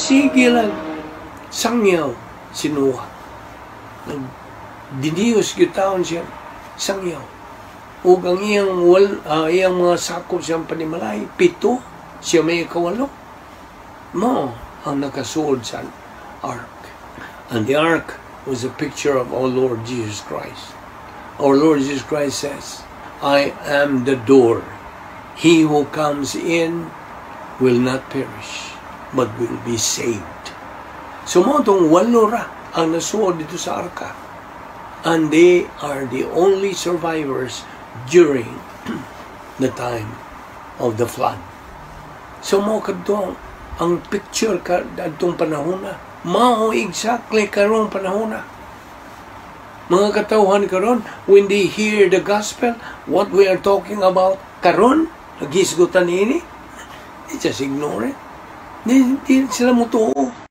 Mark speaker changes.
Speaker 1: sige lang sangyaw si Noah. Dinios gitaon siya sangyaw. Ug ang iyang mga sakop siyang panimalay, 7, siya may 8. Mo ang nakasuod sa ark. And the ark was a picture of our Lord Jesus Christ. Our Lord Jesus Christ says, I am the door. He who comes in will not perish, but will be saved. So mo itong 8 ra ang nasuod dito sa arka. And they are the only survivors during the time of the flood. So mo kadto ang picture kadtong panahon na mao exactly karong panahon na. Mga katawhan karon, when they hear the gospel, what we are talking about karon, nagisgutan ini, they just ignore it. Hindi sila mutuo.